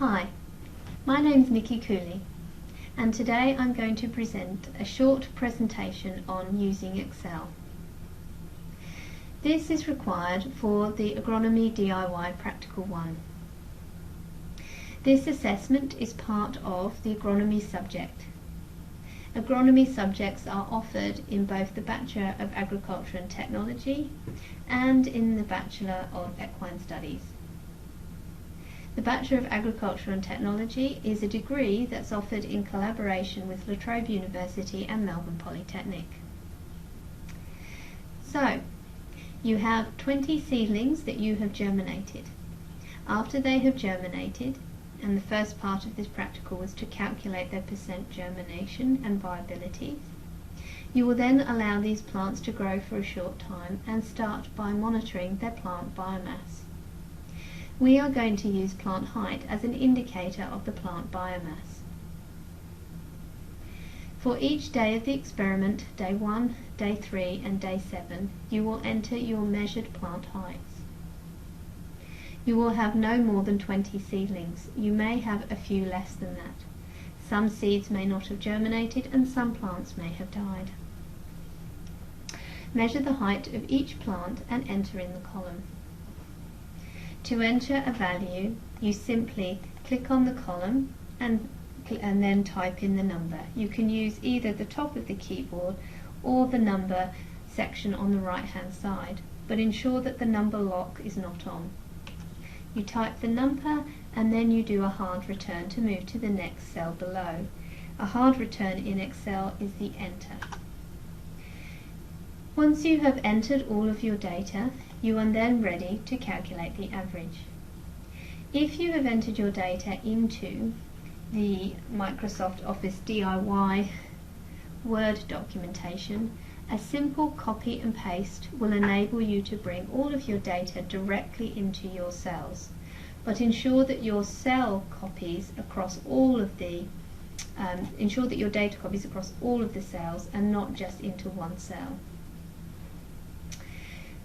Hi, my name's Nikki Cooley, and today I'm going to present a short presentation on using Excel. This is required for the Agronomy DIY Practical 1. This assessment is part of the agronomy subject. Agronomy subjects are offered in both the Bachelor of Agriculture and Technology and in the Bachelor of Equine Studies. The Bachelor of Agriculture and Technology is a degree that's offered in collaboration with Latrobe University and Melbourne Polytechnic. So, you have 20 seedlings that you have germinated. After they have germinated, and the first part of this practical was to calculate their percent germination and viability, you will then allow these plants to grow for a short time and start by monitoring their plant biomass. We are going to use plant height as an indicator of the plant biomass. For each day of the experiment, day 1, day 3 and day 7, you will enter your measured plant heights. You will have no more than 20 seedlings. You may have a few less than that. Some seeds may not have germinated and some plants may have died. Measure the height of each plant and enter in the column. To enter a value, you simply click on the column and then type in the number. You can use either the top of the keyboard or the number section on the right hand side, but ensure that the number lock is not on. You type the number and then you do a hard return to move to the next cell below. A hard return in Excel is the enter. Once you have entered all of your data, you are then ready to calculate the average. If you have entered your data into the Microsoft Office DIY Word documentation, a simple copy and paste will enable you to bring all of your data directly into your cells, but ensure that your cell copies across all of the ensure that your data copies across all of the cells and not just into one cell.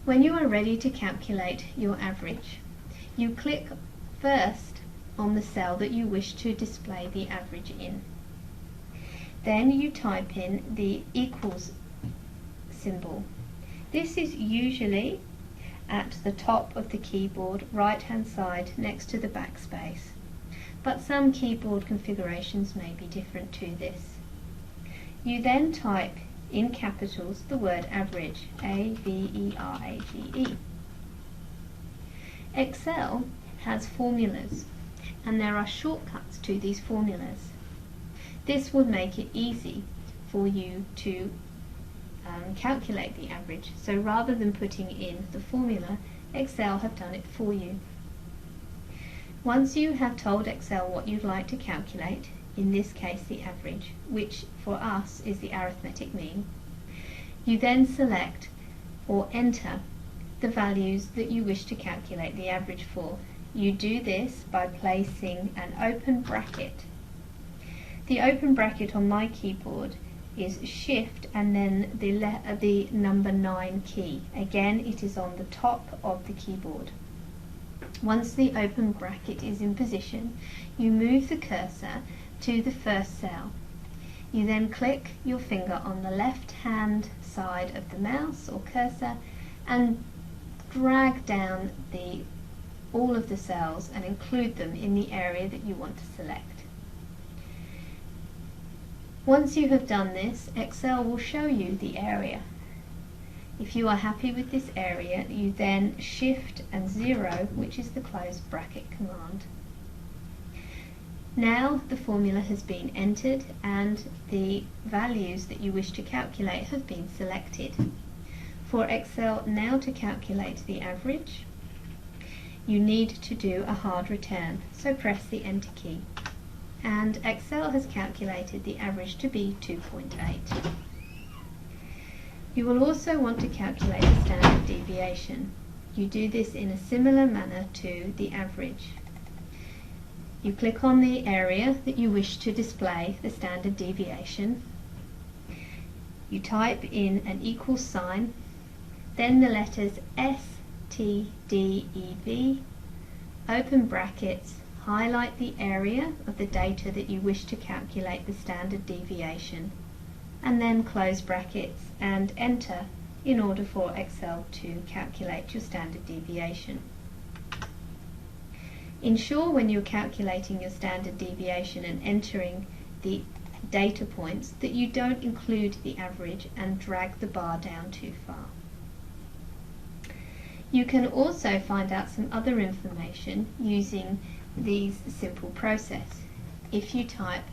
When you are ready to calculate your average, you click first on the cell that you wish to display the average in. Then you type in the equals symbol. This is usually at the top of the keyboard, right hand side next to the backspace, but some keyboard configurations may be different to this. You then type in capitals the word average, A-V-E-R-A-G-E. Excel has formulas and there are shortcuts to these formulas. This would make it easy for you to calculate the average. So rather than putting in the formula, Excel have done it for you. Once you have told Excel what you'd like to calculate, in this case the average, which for us is the arithmetic mean, you then select or enter the values that you wish to calculate the average for. You do this by placing an open bracket. The open bracket on my keyboard is Shift and then the number 9 key. Again, it is on the top of the keyboard. Once the open bracket is in position, you move the cursor to the first cell. You then click your finger on the left hand side of the mouse or cursor and drag down all of the cells and include them in the area that you want to select. Once you have done this, Excel will show you the area. If you are happy with this area, you then Shift and 0, which is the close bracket command. Now the formula has been entered and the values that you wish to calculate have been selected. For Excel now to calculate the average, you need to do a hard return, so press the Enter key. And Excel has calculated the average to be 2.8. You will also want to calculate the standard deviation. You do this in a similar manner to the average. You click on the area that you wish to display the standard deviation. You type in an equal sign, then the letters S, T, D, E, V, open brackets, highlight the area of the data that you wish to calculate the standard deviation, and then close brackets and enter in order for Excel to calculate your standard deviation. Ensure when you're calculating your standard deviation and entering the data points that you don't include the average and drag the bar down too far. You can also find out some other information using this simple process. If you type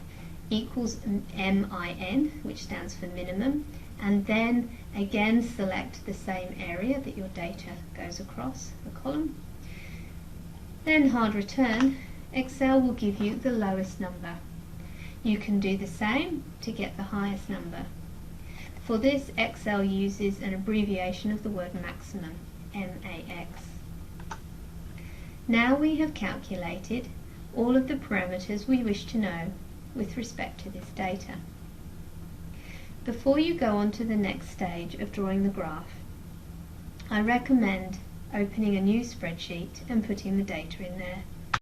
equals MIN, which stands for minimum, and then again select the same area that your data goes across the column, then hard return, Excel will give you the lowest number. You can do the same to get the highest number. For this, Excel uses an abbreviation of the word maximum, MAX. Now we have calculated all of the parameters we wish to know with respect to this data. Before you go on to the next stage of drawing the graph, I recommend opening a new spreadsheet and putting the data in there.